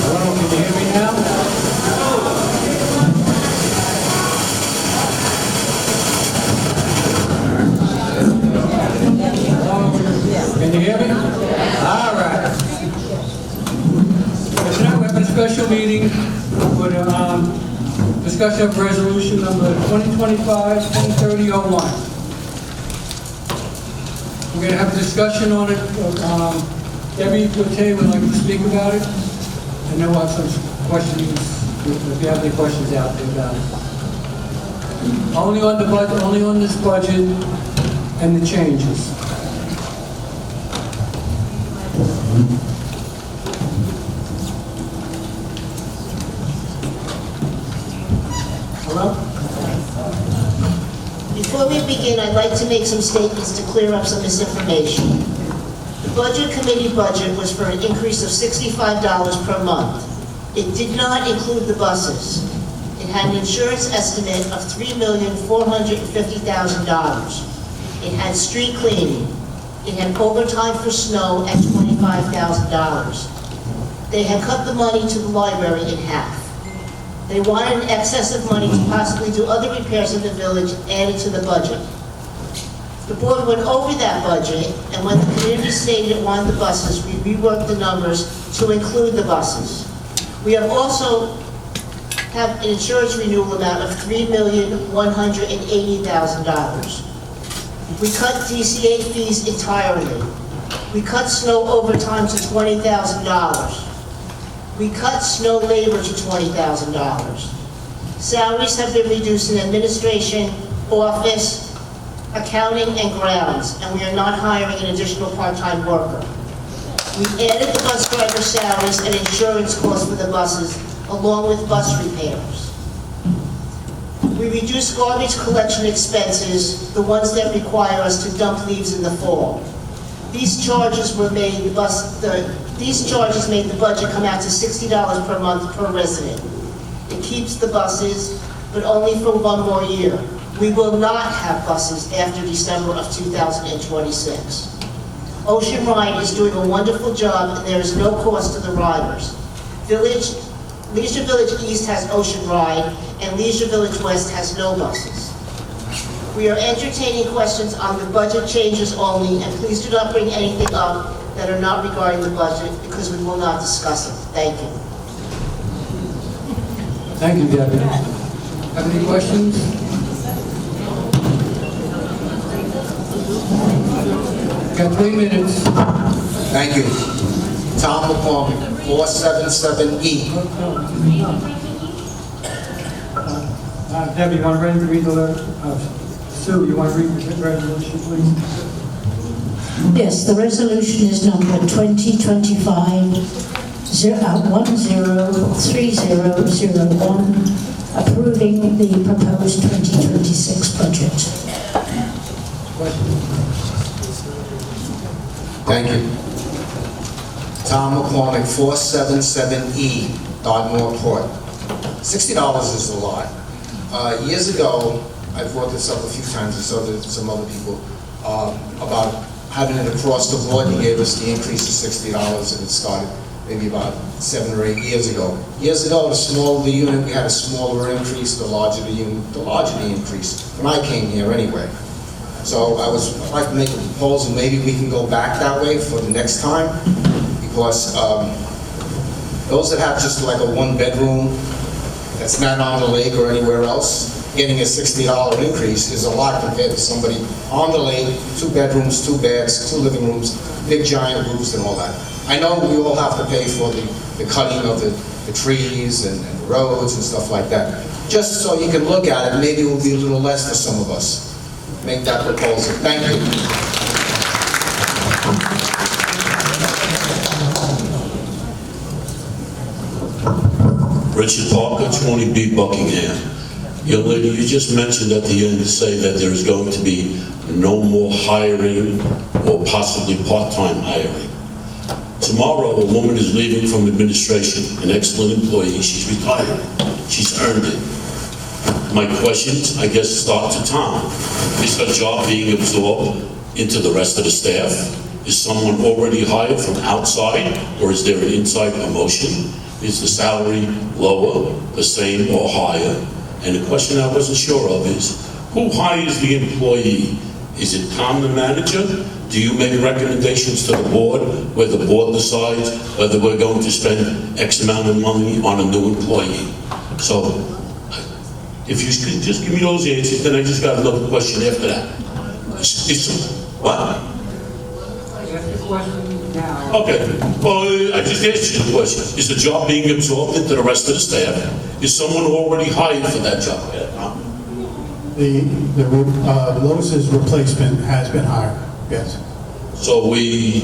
Hello, can you hear me now? Hello? Can you hear me? All right. So tonight we have a special meeting for the discussion of resolution number 2025-1030-01. We're going to have a discussion on it. Debbie Cote would like to speak about it. And then we'll have some questions, if you have any questions out there about it. Only on the budget, only on this budget and the changes. Hello? Before we begin, I'd like to make some statements to clear up some misinformation. The Budget Committee budget was for an increase of $65 per month. It did not include the buses. It had an insurance estimate of $3,450,000. It had street cleaning. It had overtime for snow at $25,000. They had cut the money to the library in half. They wanted an excess of money to possibly do other repairs in the village added to the budget. The board went over that budget, and when the community stated it wanted the buses, we reworked the numbers to include the buses. We have also have an insurance renewal amount of $3,180,000. We cut DCA fees entirely. We cut snow overtime to $20,000. We cut snow labor to $20,000. Salaries have been reduced in administration, office, accounting, and grounds, and we are not hiring an additional part-time worker. We added the bus driver salaries and insurance costs for the buses, along with bus repairs. We reduced garbage collection expenses, the ones that require us to dump leaves in the fall. These charges made the budget come out to $60 per month per resident. It keeps the buses, but only for one more year. We will not have buses after December of 2026. Ocean Ride is doing a wonderful job, and there is no cost to the riders. Leisure Village East has Ocean Ride, and Leisure Village West has no buses. We are entertaining questions on the budget changes only, and please do not bring anything up that are not regarding the budget, because we will not discuss it. Thank you. Thank you, Debbie. Have any questions? Got 3 minutes. Thank you. Tom McCormick, 477E. Debbie, you want to read the letter? Sue, you want to read the resolution, please? Yes, the resolution is number 2025-103001, approving the proposed 2026 budget. Thank you. Tom McCormick, 477E, Dartmoor Court. $60 is a lot. Years ago, I brought this up a few times with some other people about having it across the board. He gave us the increase of $60, and it started maybe about 7 or 8 years ago. Years ago, the smaller the unit, we had a smaller increase. The larger the unit, the larger the increase. When I came here, anyway. So I'd like to make a proposal. Maybe we can go back that way for the next time, because those that have just like a 1-bedroom that's not on the lake or anywhere else, getting a $60 increase is a lot compared to somebody on the lake, 2 bedrooms, 2 baths, 2 living rooms, big giant roofs and all that. I know we all have to pay for the cutting of the trees and the roads and stuff like that. Just so you can look at it, maybe it will be a little less for some of us. make that proposal. Thank you. Richard Parker, 20B Buckingham. Young lady, you just mentioned at the end to say that there is going to be no more hiring or possibly part-time hiring. Tomorrow, a woman is leaving from administration, an excellent employee. She's retiring. She's earned it. My questions, I guess, start to Tom. Is her job being absorbed into the rest of the staff? Is someone already hired from outside, or is there an inside promotion? Is the salary lower, the same, or higher? And the question I wasn't sure of is, who hires the employee? Is it Tom, the manager? Do you make recommendations to the board, where the board decides whether we're going to spend X amount of money on a new employee? So, if you could just give me those answers, then I just got another question after that. What? Ask the question now. Okay, well, I just asked you the question. Is the job being absorbed into the rest of the staff? Is someone already hired for that job? Lois's replacement has been hired, yes. So we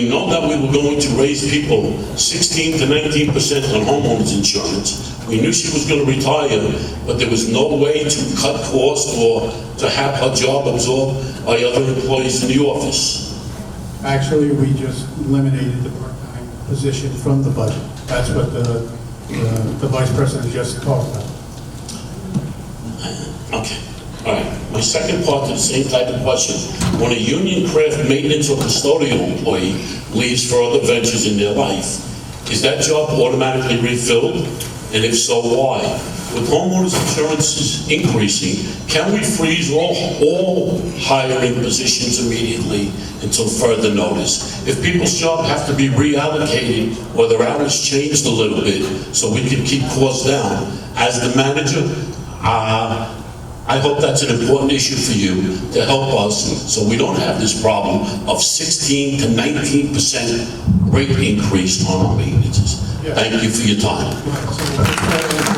know that we were going to raise people 16 to 19% on homeowners insurance. We knew she was going to retire, but there was no way to cut costs or to have her job absorbed by other employees in the office. Actually, we just eliminated the part-time position from the budget. That's what the vice president just talked about. Okay, all right. My second part to the same type of question. When a union craft maintenance or custodial employee leaves for other ventures in their life, is that job automatically refilled? And if so, why? With homeowners insurances increasing, can we freeze all hiring positions immediately until further notice? If people's jobs have to be reallocated or their hours changed a little bit so we can keep costs down, as the manager, I hope that's an important issue for you to help us so we don't have this problem of 16 to 19% rate increase on our maintenances. Yes. Thank you for your time. Right, so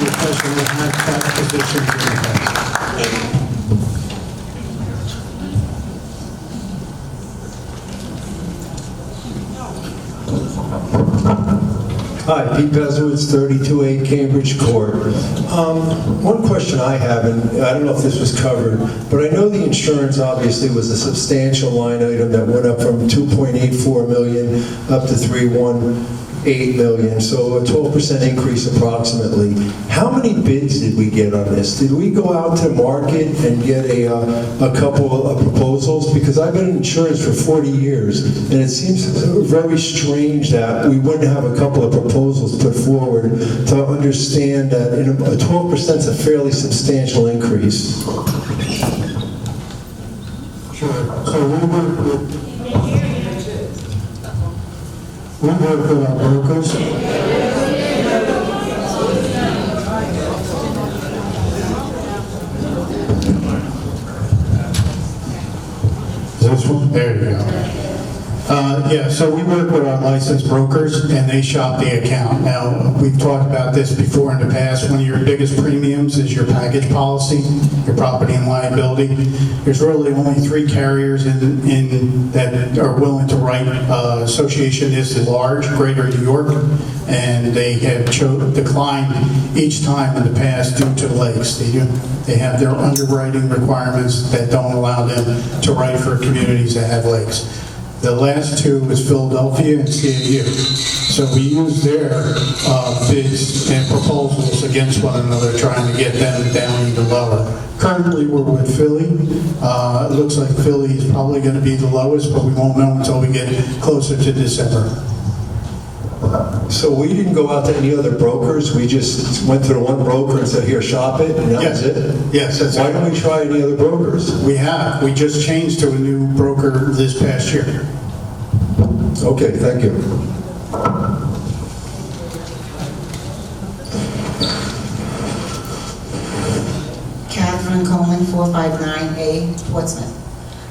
the question will have that position in the budget. Hi, Pete Bezowitz, 32A Cambridge Court. One question I have, and I don't know if this was covered, but I know the insurance obviously was a substantial line item that went up from 2.84 million up to 3.18 million, so a 12% increase approximately. How many bids did we get on this? Did we go out to market and get a couple of proposals? Because I've been in insurance for 40 years, and it seems very strange that we wouldn't have a couple of proposals put forward to understand that a 12% is a fairly substantial increase. Sure. So we work with our brokers. This one? There you go. Yeah, so we work with our licensed brokers, and they shop the account. Now, we've talked about this before in the past. One of your biggest premiums is your package policy, your property and liability. There's really only 3 carriers in that are willing to write. Association is large, Greater New York, and they have declined each time in the past due to lakes. They have their underwriting requirements that don't allow them to write for communities that have lakes. The last 2 was Philadelphia and CAU. So we use their bids and proposals against one another, trying to get them down even lower. Currently, we're with Philly. It looks like Philly is probably going to be the lowest, but we won't know until we get closer to December. So we didn't go out to any other brokers, we just went to the one broker and said, here, shop it, and that was it? Yes, that's Why it. don't we try any other brokers? We have. We just changed to a new broker this past year. Okay, thank you. Catherine Coleman, 459A, Portsmouth.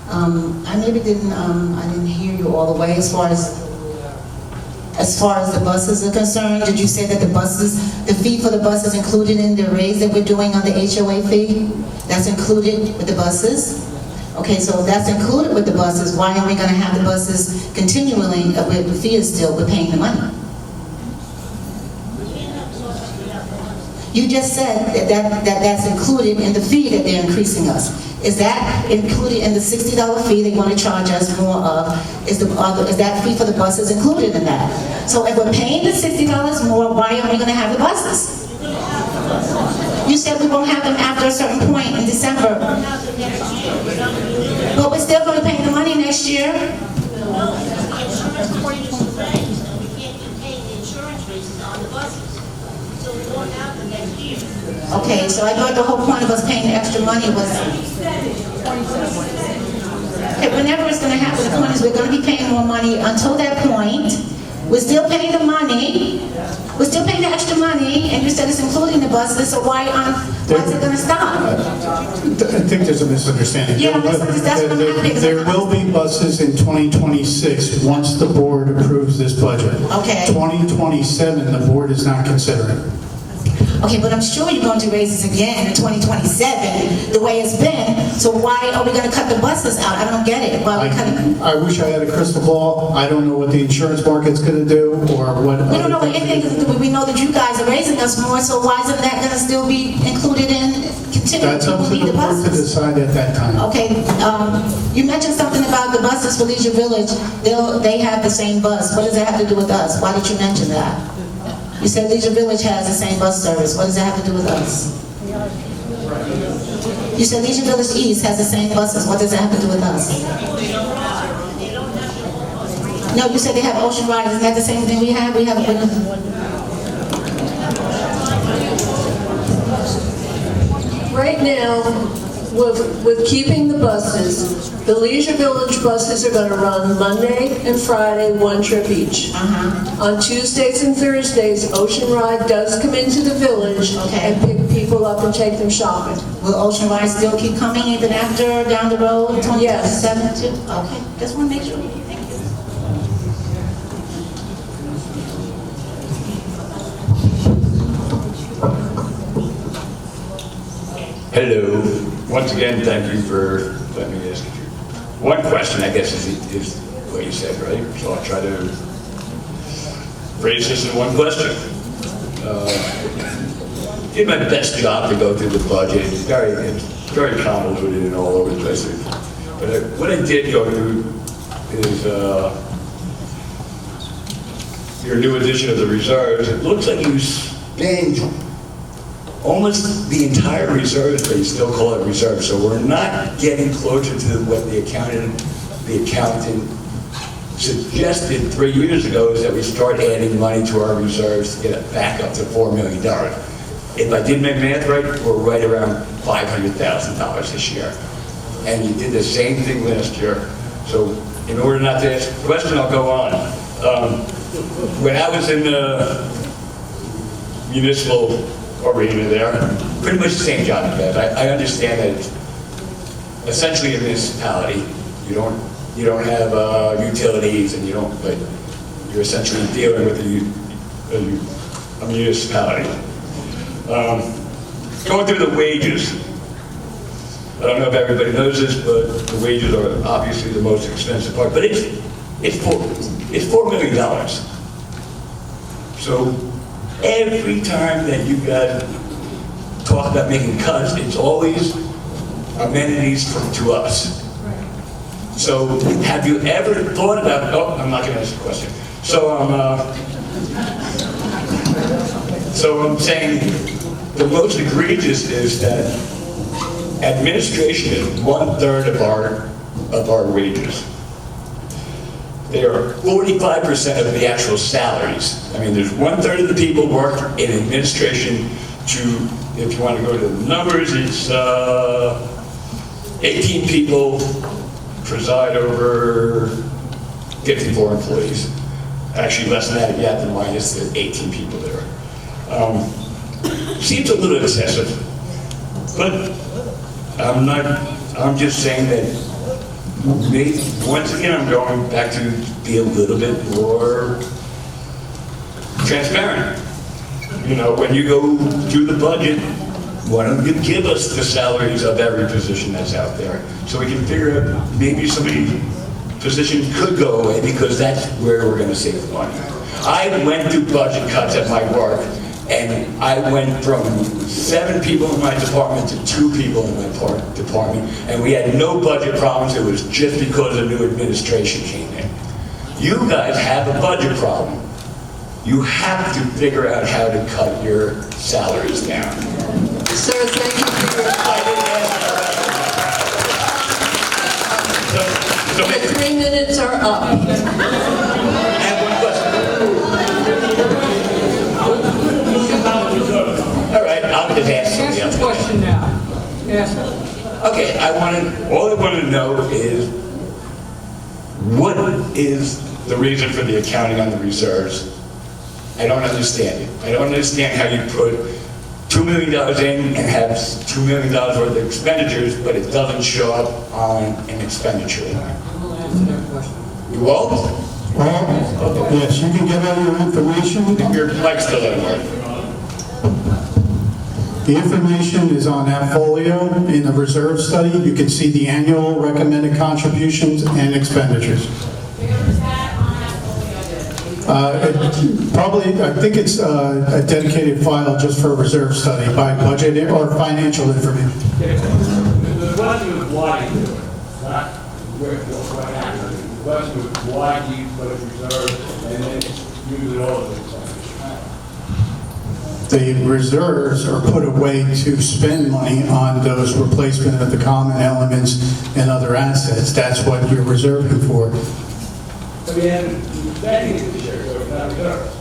I maybe didn't, I didn't hear you all the way as far as the buses are concerned. Did you say that the fee for the bus is included in the raise that we're doing on the HOA fee? That's included with the buses? Okay, so if that's included with the buses, why are we gonna have the buses continually, with the fee is still, we're paying the money? You just said that's included in the fee that they're increasing us. Is that included in the $60 fee they want to charge us more of? Is that fee for the buses included in that? So if we're paying the $60 more, why aren't we going to have the buses? You said we won't have them after a certain point in December. But we're still going to pay the money next year. No, because the insurance company will say, so we can't keep paying the insurance rates on the buses. So we won't have them next year. Okay, so I thought the whole point of us paying the extra money was... Okay, whenever it's gonna happen, the point is we're gonna be paying more money until that point. We're still paying the money, we're still paying the extra money, and you said it's including the buses, so why is it gonna stop? I think there's a misunderstanding. Yeah, that's what I'm asking. There will be buses in 2026 once the board approves this budget. Okay. 2027, the board is not considering. Okay, but I'm sure you're going to raise this again in 2027, the way it's been, so why are we gonna cut the buses out? I don't get it. Why are we cutting? I wish I had a crystal ball. I don't know what the insurance market's gonna do or what. We don't know what anything is going to do. We know that you guys are raising us more, so why isn't that gonna still be included in continuing That's up to to need the the board to buses? decide at that time. Okay, you mentioned something about the buses for Leisure Village. They have the same bus. What does that have to do with us? Why did you mention that? You said Leisure Village has the same bus service. What does that have to do with us? You said Leisure Village East has the same buses. What does that have to do with us? No, you said they have Ocean Ride. Isn't that the same thing we have? We have Right now, with keeping the buses, the Leisure Village buses are going to run Monday and Friday, one trip each. On Tuesdays and Thursdays, Ocean Ride does come into the village Okay. and pick people up and take them shopping. Will Ocean Ride still keep coming even after down the road, 2027 too? Okay, just want to make sure. Thank you. Hello. Once again, thank you for letting me ask you. One question, I guess, is what you said, right? So I'll try to phrase this in one question. Did my best job to go through the budget. It's very convoluted and all over the place. But what I did go through is your new edition of the reserves. It looks like you spent almost the entire reserves, but you still call it reserves. So we're not getting closer to what the accountant suggested 3 years ago, is that we start adding money to our reserves to get it back up to $4 million. If I did my math right, we're right around $500,000 this year. And you did the same thing last year. So in order not to ask a question, I'll go on. When I was in the municipal arena there, pretty much the same job you guys. I understand that it's essentially a municipality. You don't have utilities, and but you're essentially dealing with a municipality. Going through the wages. I don't know if everybody knows this, but the wages are obviously the most expensive part. But it's $4 million. So every time that you guys talk about making cuts, it's always amenities to us. So have you ever thought about, I'm not going to ask the question. So I'm saying the most egregious is that administration is 1/3 of our wages. They are 45% of the actual salaries. I mean, there's 1/3 of the people work in administration if you want to go to the numbers, it's 18 people preside over 54 employees. Actually, less than that if you have to minus the 18 people there. Seems a little excessive, but I'm just saying that once again, I'm going back to be a little bit more transparent. You know, when you go through the budget, why don't you give us the salaries of every position that's out there, so we can figure out, maybe somebody's position could go away, because that's where we're gonna save money. I went through budget cuts at my work, and I went from 7 people in my department to 2 people in my department, and we had no budget problems. It was just because a new administration came in. You guys have a budget problem. You have to figure out how to cut your salaries down. Sir, thank you for your So The 3 minutes are up. I have one question. All right, I'll just ask somebody Ask else. the question now. Ask it. Okay, all I want to know is, what is the reason for the accounting on the reserves? I don't understand it. I don't understand how you put $2 million in and have $2 million worth of expenditures, but it doesn't show up on an expenditure line. We'll answer that question. You won't? Yes, you can get all your information. Your mic still doesn't work. The information is on that folio in the reserve study. You can see the annual recommended contributions and expenditures. Probably, I think it's a dedicated file just for a reserve study by budget or financial information. The question is why you do it, not what happens. The question is why do you put a reserve and then use it all as an expenditure? The reserves are put away to spend money on those replacement of the common elements and other assets. That's what you're reserving for. But then, spending it this year, so it's not reserved.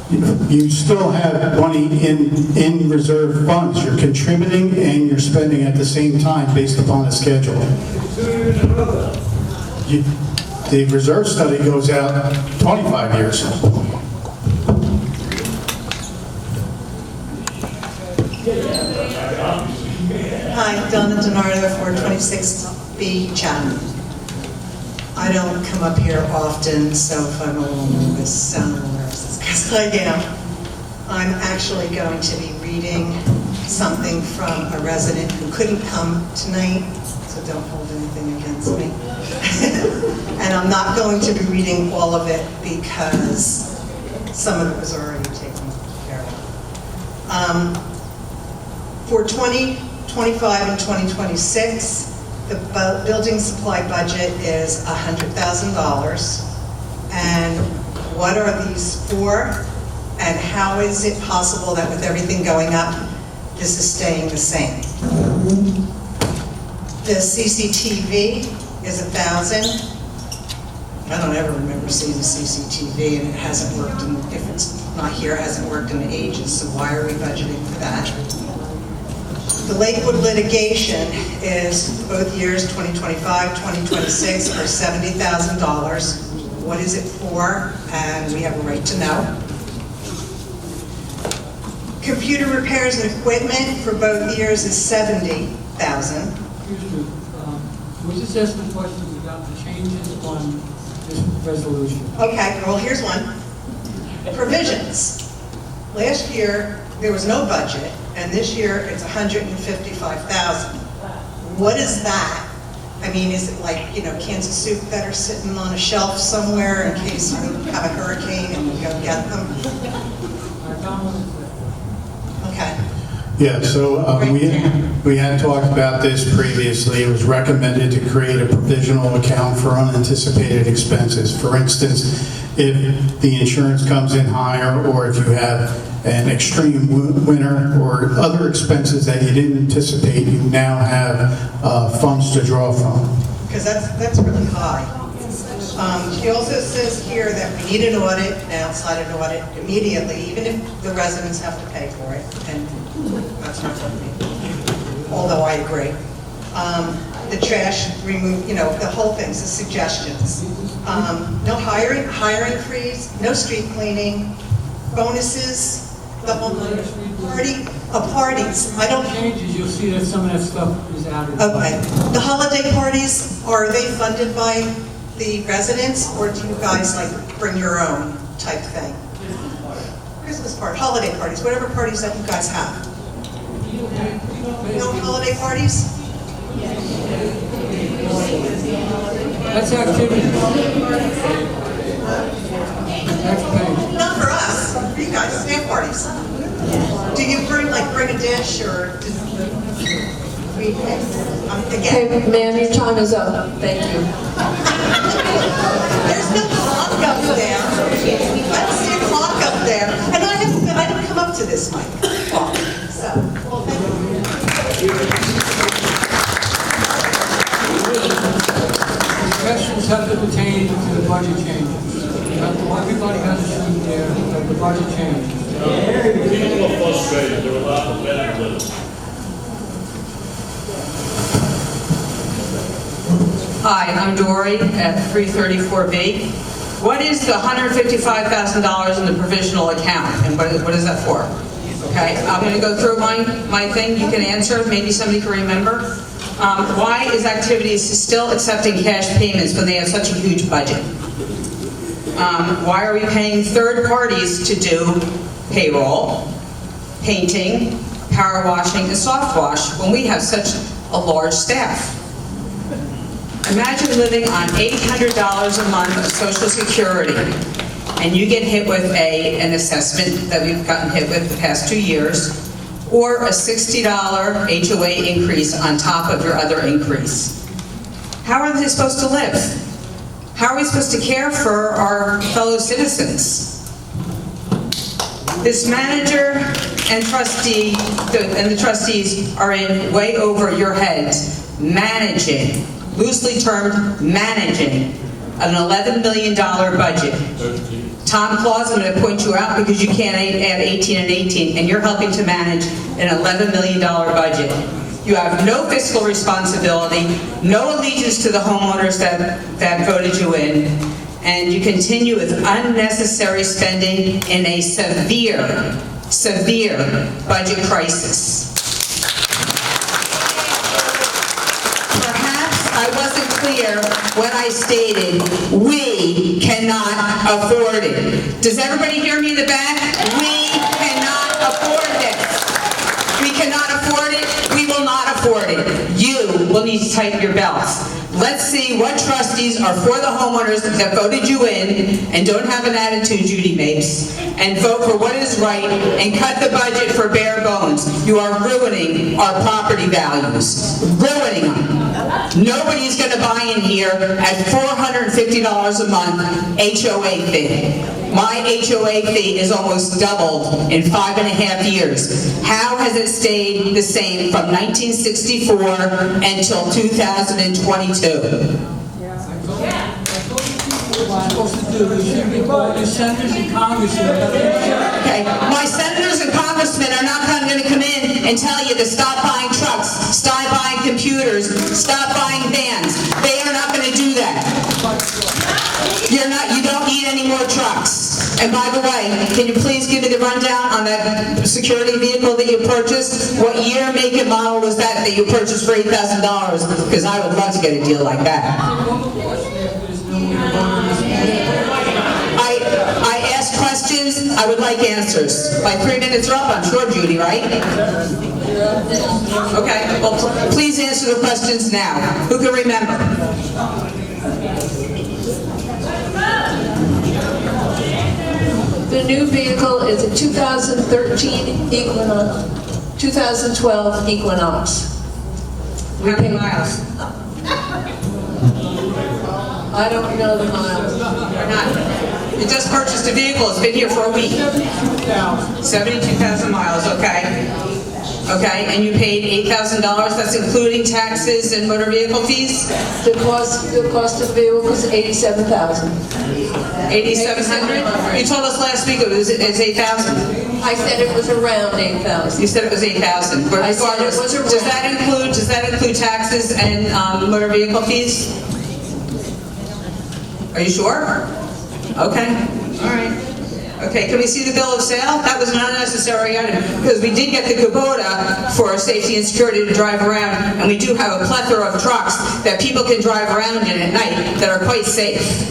You still have money in reserve funds. You're contributing and you're spending at the same time based upon a schedule. It's 2 years in a row. The reserve study goes out 25 years. Hi, Donna DiNardo, 426B Chatham. I don't come up here often, so if I'm a little nervous, sound a little nervous, it's because I am. I'm actually going to be reading something from a resident who couldn't come tonight, so don't hold anything against me. And I'm not going to be reading all of it because some of it was already taken care of. For 2025 and 2026, the building supply budget is $100,000. And what are these for? And how is it possible that with everything going up, this is staying the same? The CCTV is $1,000. I don't ever remember seeing a CCTV, and it hasn't worked in, if it's not here, it hasn't worked in ages, so why are we budgeting for that? The Lakewood litigation is both years, 2025, 2026, for $70,000. What is it for? And we have a right to know. Computer repairs and equipment for both years is $70,000. Excuse me, we just asked the questions about the changes on this resolution. Okay, well, here's one. Provisions. Last year, there was no budget, and this year it's $155,000. What is that? I mean, is it like, cans of soup that are sitting on a shelf somewhere in case you have a hurricane and you go get them? Okay. Yeah, so we had talked about this previously. It was recommended to create a provisional account for unanticipated expenses. For instance, if the insurance comes in higher, or if you have an extreme winter or other expenses that you didn't anticipate, you now have funds to draw from. Because that's really high. She also says here that we need an audit, an outside audit immediately, even if the residents have to pay for it, and that's not going to be, although I agree. The trash remove, the whole thing's the suggestions. No hiring freeze, no street cleaning, bonuses, the whole parties. I don't. Changes, you'll see that some of that stuff is out of. Okay. The holiday parties, are they funded by the residents, or do you guys bring your own type thing? Christmas party, holiday parties, whatever parties that you guys have. No holiday parties? That's activity. That's paid. Not for us, for you guys, snack parties. Do you bring a dish or? Okay, Again, ma'am, your time is up. Thank you. there's no clock up there. I don't see a clock up there. And I didn't come up to this mic. So, well, thank you. Questions have to pertain to the budget changes. Everybody has to see the budget changes. People are frustrated, they're allowed to let it live. Hi, I'm Dory at 334B. What is the $155,000 in the provisional account, and what is that for? Okay, I'm going to go through my thing. You can answer. Maybe somebody can remember. Why is Activities still accepting cash payments when they have such a huge budget? Why are we paying third parties to do payroll, painting, power washing, and soft wash when we have such a large staff? Imagine living on $800 a month of Social Security, and you get hit with an assessment that we've gotten hit with the past 2 years, or a $60 HOA increase on top of your other increase. How are they supposed to live? How are we supposed to care for our fellow citizens? This manager and trustee, and the trustees are in way over your heads, managing, loosely termed managing, an $11 million budget. Tom Claus, I'm going to point you out because you can't add 18 and 18, and you're helping to manage an $11 million budget. You have no fiscal responsibility, no allegiance to the homeowners that voted you in, and you continue with unnecessary spending in a severe, severe budget crisis. Perhaps I wasn't clear when I stated we cannot afford it. Does everybody hear me in the back? We cannot afford this. We cannot afford it. We will not afford it. You will need to tighten your belts. Let's see what trustees are for the homeowners that voted you in and don't have an attitude, Judy Mapes, and vote for what is right and cut the budget for bare bones. You are ruining our property values. Ruining them. Nobody's going to buy in here at $450 a month HOA fee. My HOA fee is almost doubled in 5.5 years. How has it stayed the same from 1964 until 2022? Okay, my senators and congressmen are not going to come in and tell you to stop buying trucks, stop buying computers, stop buying vans. They are not going to do that. You don't need any more trucks. And by the way, can you please give me the rundown on that security vehicle that you purchased? What year, make, and model was that you purchased for $8,000? Because I would love to get a deal like that. I ask questions, I would like answers. My 3 minutes are up, I'm sure, Judy, right? Okay, well, please answer the questions now. Who can remember? The new vehicle is a 2013 Equinox, 2012 Equinox. How many miles? I don't know the miles. Or not? You just purchased a vehicle, it's been here for a week. 72,000 miles, okay. Okay, and you paid $8,000, that's including taxes and motor vehicle fees? The cost of the vehicle is $87,000. 8,700? You told us last week it's 8,000. I said it was around 8,000. You said it was 8,000. But I said it regardless, was around. does that include taxes and motor vehicle fees? Are you sure? Okay, all right. Okay, can we see the bill of sale? That was an unnecessary item, because we did get the Kubota for safety and security to drive around, and we do have a plethora of trucks that people can drive around in at night that are quite safe.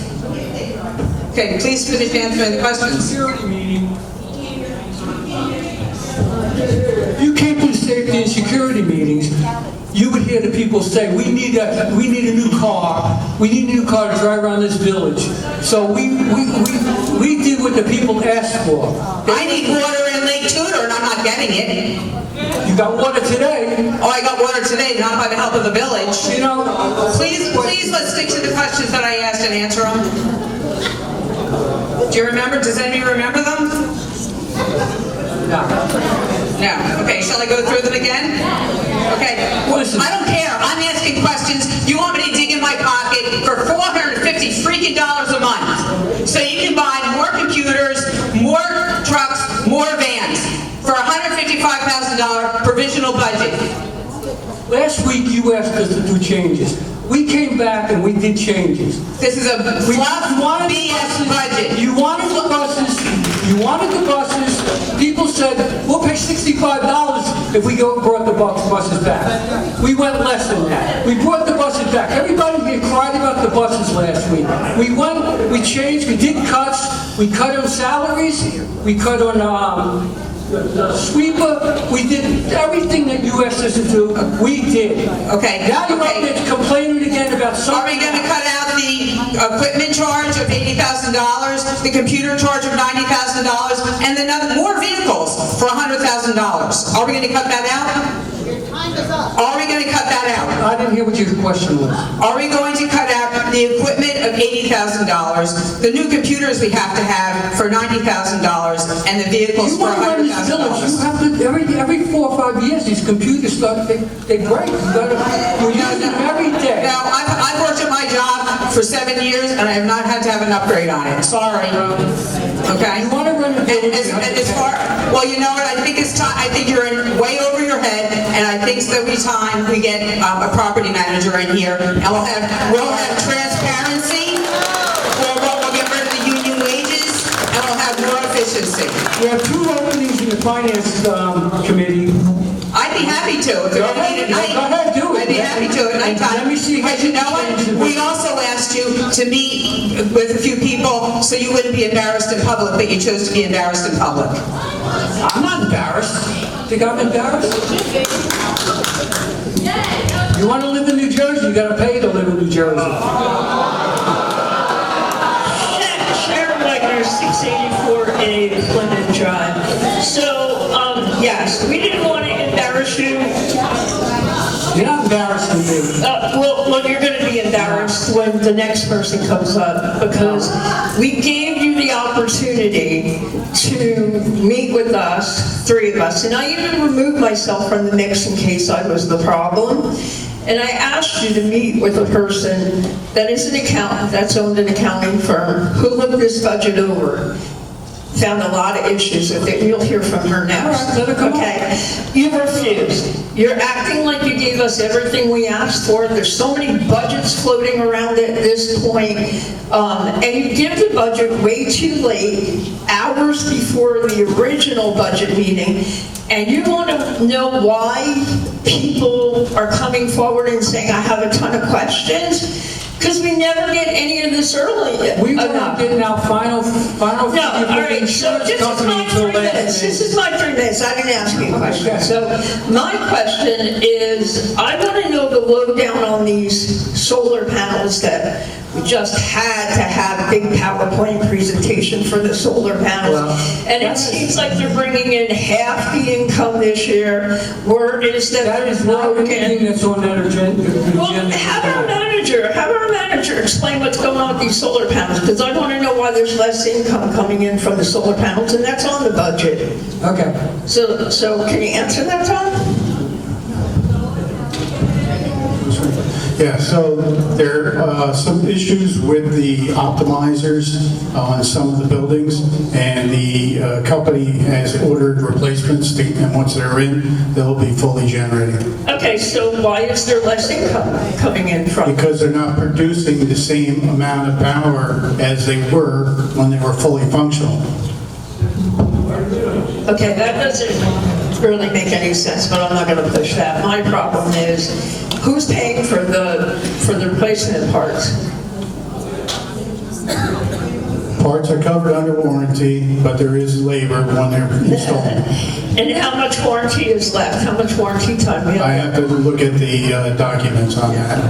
Okay, please finish answering the questions. Security meeting. You came to safety and security meetings, you would hear the people say, we need a new car. We need a new car to drive around this village. So we did what the people asked for. I need water in Lake Tudor and I'm not getting it. You got water today. Oh, I got water today, not by the help of the village. You know, Please let's stick to the questions that I asked and answer them. Do you remember? Does anybody remember them? No. Okay, shall I go through them again? Okay. Listen. I don't care. I'm asking questions. You want me to dig in my pocket for $450 freaking a month so you can buy more computers, more trucks, more vans for $155,000 provisional budget. last week you asked us to do changes. We came back and we did changes. This is a fluff BS budget. You wanted the buses. You wanted the buses. People said, we'll pay $65 if we brought the buses back. We went less than that. We brought the buses back. Everybody here cried about the buses last week. We changed, we did cuts. We cut on salaries. We cut on the sweeper. We did everything that you asked us to do. We did. Okay. Now you're up there complaining again about something. Are we going to cut out the equipment charge of $80,000, the computer charge of $90,000, and then more vehicles for $100,000? Are we going to cut that out? Are we going to cut that out? I didn't hear what your question was. Are we going to cut out the equipment of $80,000, the new computers we have to have for $90,000, and the vehicles for $100,000? You have to, every 4 or 5 years, these computers start, they break. You use them every day. Now, I've worked at my job for 7 years, and I have not had to have an upgrade on it. Sorry. Okay? You want to run a And as far, well, you know what? I think it's time. I think you're in way over your head, and I think it's going to be time we get a property manager in here, and we'll have transparency. We'll get rid of the union wages, and we'll have more efficiency. We have 2 openings in the finance committee. I'd be happy to. If Go ahead, do it. I'd be happy to at nighttime. Let me see how But you know what? We also asked you to meet with a few people so you wouldn't be embarrassed in public, but you chose to be embarrassed in public. I'm not embarrassed. Think I'm embarrassed? You want to live in New Jersey, you got to pay to live in New Jersey. Sharon Wagner, 684A Plymouth Drive. So, yes, we didn't want to embarrass you. You're not embarrassing me. Well, you're going to be embarrassed when the next person comes up, because we gave you the opportunity to meet with us, 3 of us, and I even removed myself from the mix in case I was the problem. And I asked you to meet with a person that is an accountant, that's owned an accounting firm, who looked this budget over. Found a lot of issues with it. You'll hear from her next. All right, let her come okay. You refused. You're acting like you gave us everything we asked for. There's so many budgets floating around at this point. And you give the budget way too late, hours before the original budget meeting. And you want to know why people are coming forward and saying, I have a ton of questions? Because we never get any of this early. We weren't getting our final No, all right, so this is my 3 minutes. This is my 3 minutes. I didn't ask you a question. So my question is, I want to know the lowdown on these solar panels that we just had to have a big PowerPoint presentation for the solar panels. And it seems like they're bringing in half the income this year. Word is that is not anything that's on that agenda. Well, have our manager explain what's going on with these solar panels, because I want to know why there's less income coming in from the solar panels, and that's on the budget. Okay. So can you answer that, Tom? Yeah, so there are some issues with the optimizers on some of the buildings, and the company has ordered replacements, and once they're in, they'll be fully generating. Okay, so why is there less income coming in from? Because they're not producing the same amount of power as they were when they were fully functional. Okay, that doesn't really make any sense, but I'm not going to push that. My problem is, who's paying for the replacement parts? Parts are covered under warranty, but there is labor when they're installed. And how much warranty is left? How much warranty time? we I have to look at the documents on that.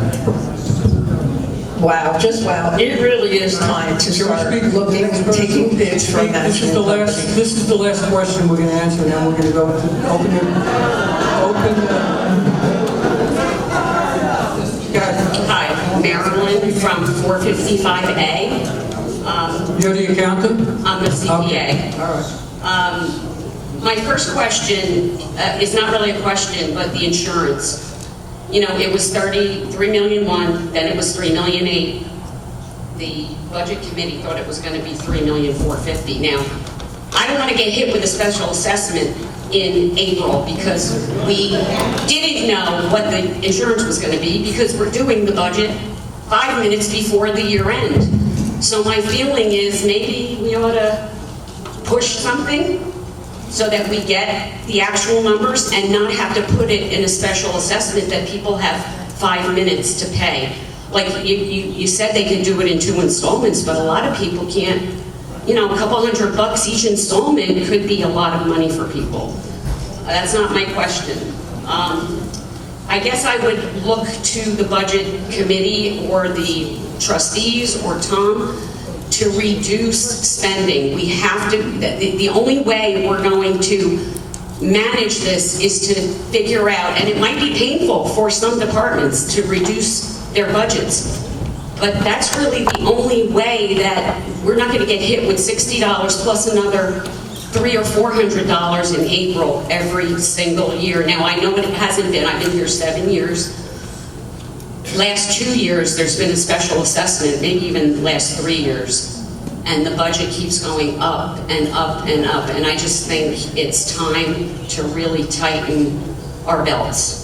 Wow, just wow. It really is time to start looking, taking bids from that. This is the last question we're going to answer, and then we're going to go to Hi, Marilyn from 455A. You're the accountant? I'm the CPA. Okay. All right. My first question is not really a question, but the insurance. You know, it was 3,000,001, then it was 3,000,008. The budget committee thought it was going to be 3,450,000. Now, I don't want to get hit with a special assessment in April because we didn't know what the insurance was going to be because we're doing the budget 5 minutes before the year end. So my feeling is maybe we ought to push something so that we get the actual numbers and not have to put it in a special assessment that people have 5 minutes to pay. Like you said they could do it in 2 installments, but a lot of people can't. You know, a couple $100 each installment could be a lot of money for people. That's not my question. I guess I would look to the budget committee or the trustees or Tom to reduce spending. We have to, the only way we're going to manage this is to figure out, and it might be painful for some departments to reduce their budgets, but that's really the only way that we're not going to get hit with $60 plus another $300 or $400 in April every single year. Now, I know it hasn't been. I've been here 7 years. Last 2 years, there's been a special assessment, maybe even last 3 years, and the budget keeps going up and up and up, and I just think it's time to really tighten our belts.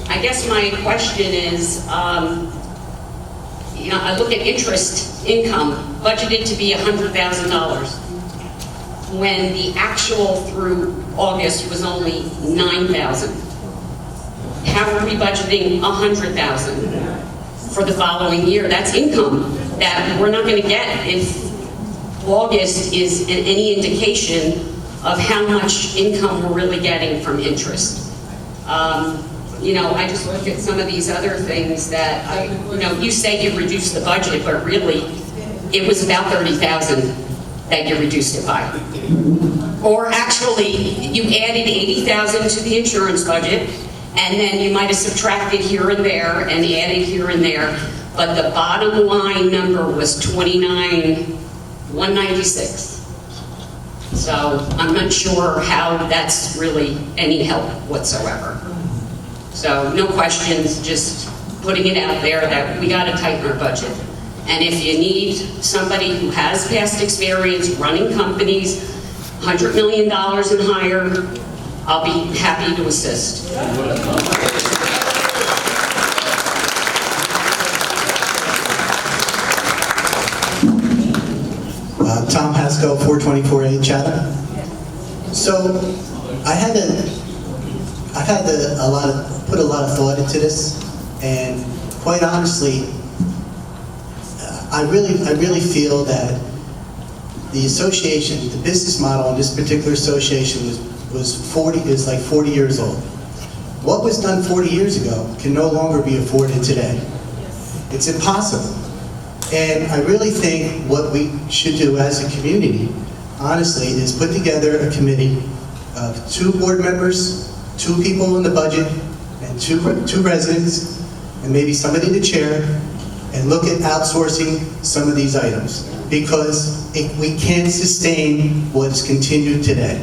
I guess my question is, you know, I look at interest income budgeted to be $100,000 when the actual through August was only $9,000. How are we budgeting $100,000 for the following year? That's income that we're not going to get if August is any indication of how much income we're really getting from interest. You know, I just look at some of these other things that you know, you say you reduced the budget, but really it was about 30,000 that you reduced it by. Or actually, you added 80,000 to the insurance budget, and then you might have subtracted here and there and added here and there, but the bottom line number was 29,196. So I'm not sure how that's really any help whatsoever. So no questions, just putting it out there that we got to tighten our budget. And if you need somebody who has past experience running companies, $100 million and higher, I'll be happy to assist. Tom Haskell, 424A Chatham. So I've had put a lot of thought into this, and quite honestly, I really feel that the association, the business model in this particular association is like 40 years old. What was done 40 years ago can no longer be afforded today. It's impossible. And I really think what we should do as a community, honestly, is put together a committee of 2 board members, 2 people in the budget, and two residents, and maybe somebody to chair, and look at outsourcing some of these items. Because we can't sustain what is continued today.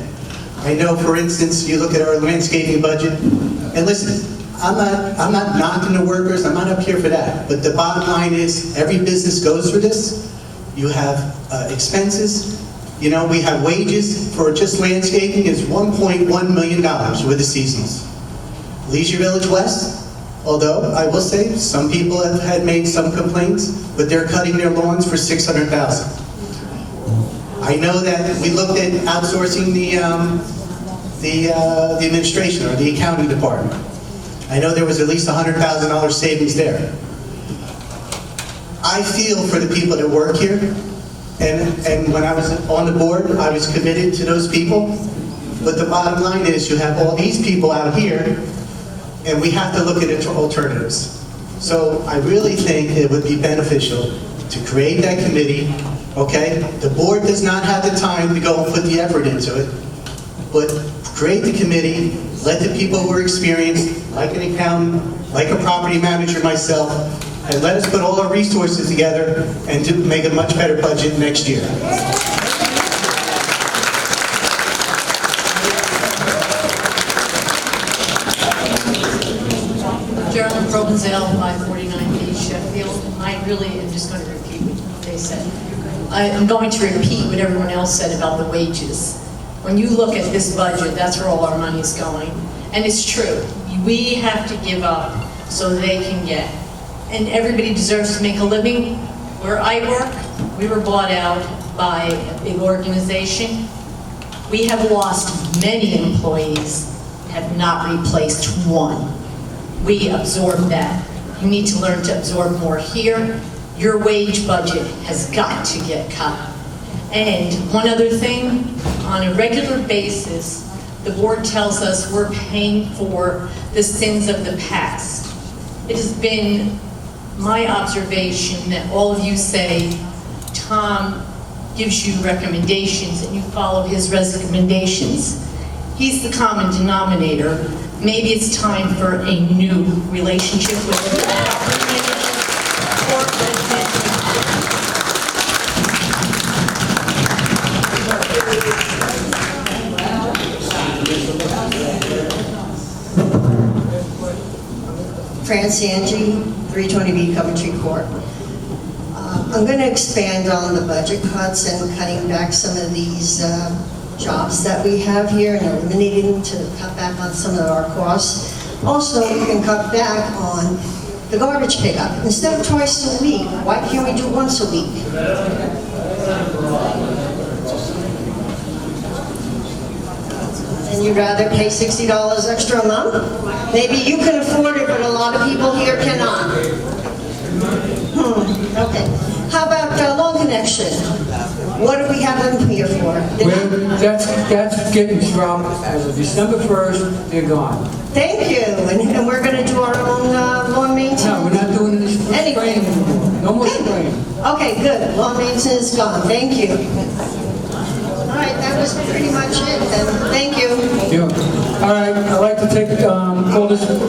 I know, for instance, you look at our landscaping budget, and listen, I'm not knocking the workers, I'm not up here for that, but the bottom line is, every business goes through this. You have expenses, you know, we have wages for just landscaping is $1.1 million with the seasonals. Leisure Village West, although I will say some people have had made some complaints, but they're cutting their lawns for $600,000. I know that we looked at outsourcing the administration or the accounting department. I know there was at least $100,000 savings there. I feel for the people that work here, and when I was on the board, I was committed to those people. But the bottom line is, you have all these people out here, and we have to look at alternatives. So I really think it would be beneficial to create that committee, okay? The board does not have the time to go and put the effort into it, but create the committee, let the people who are experienced, like an accountant, like a property manager myself, and let us put all our resources together and to make a much better budget next year. Gerald Robenzell, 549B Sheffield. I really am just going to repeat what they said. I'm going to repeat what everyone else said about the wages. When you look at this budget, that's where all our money's going. And it's true. We have to give up so they can get. And everybody deserves to make a living. Where I work, we were bought out by a big organization. We have lost many employees, have not replaced one. We absorb that. You need to learn to absorb more here. Your wage budget has got to get cut. And one other thing, on a regular basis, the board tells us we're paying for the sins of the past. It has been my observation that all of you say, Tom gives you recommendations and you follow his recommendations. He's the common denominator. Maybe it's time for a new relationship with him. France Angie, 320B Coventry Court. I'm going to expand on the budget cuts and cutting back some of these jobs that we have here and eliminating to cut back on some of our costs. Also, you can cut back on the garbage pickup. Instead of twice a week, why can't we do once a week? And you'd rather pay $60 extra a month? Maybe you can afford it, but a lot of people here cannot. Okay. How about Lawn Connection? What do we have them here for? That's getting dropped as of December 1st, they're gone. Thank you. And we're going to do our own lawn maintenance? No, we're not doing this spraying anymore. No more spraying. Okay, good. Lawn maintenance is gone. Thank you. All right, that was pretty much it then. Thank you. Yeah. All right, I'd like to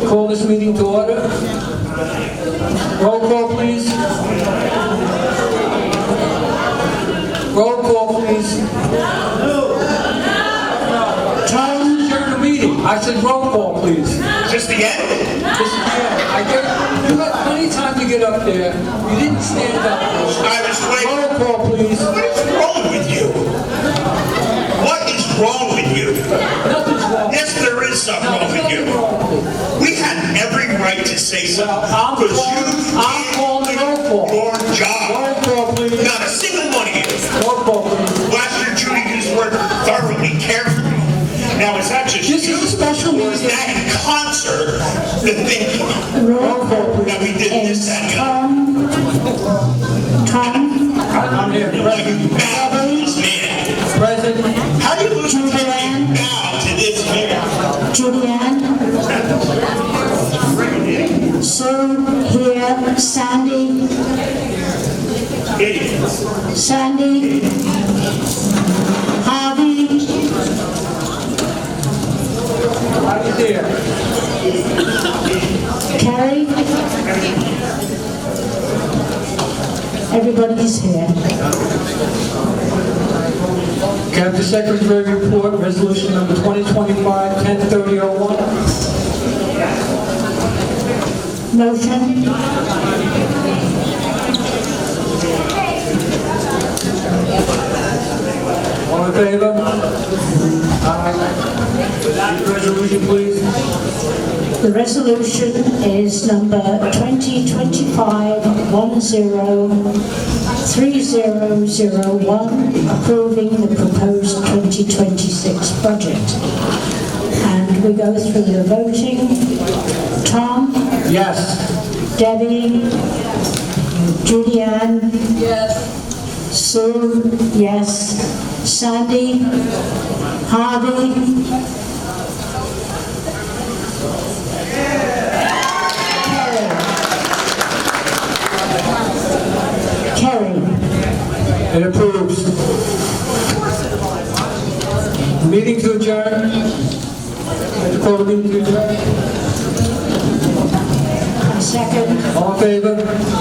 call this meeting to order. Roll call, please. Roll call, please. Tom, during the meeting. I said roll call, please. Just the end? Just the end. You had plenty of time to get up there. You didn't stand up. I was waiting. Roll call, please. What is wrong with you? What is wrong with you? Nothing's wrong. Yes, there is something wrong with you. We had every right to say something because you can't do your job. Roll call, please. Not a single one of you. Roll call, please. Last year, Judy used the word thoroughly, carefully. Now, is that just This is a special or is that in concert the thinking that we did this and I'm here. President. How do you lose your bow to this man? Julianne. Sue, here, Sandy. Sandy. Harvey. Right there. Carrie. Everybody's here. Can the Secretary report resolution number 2025-103001? Motion. All in favor? Aye. Resolution, please. The resolution is number 2025-103001, approving the proposed 2026 budget. And we go through the voting. Tom? Yes. Debbie? Julianne? Yes. Sue? Yes. Sandy? Harvey? Kerry? It approves. Meeting to adjourn. Let's call the meeting to adjourn. Second. All in favor?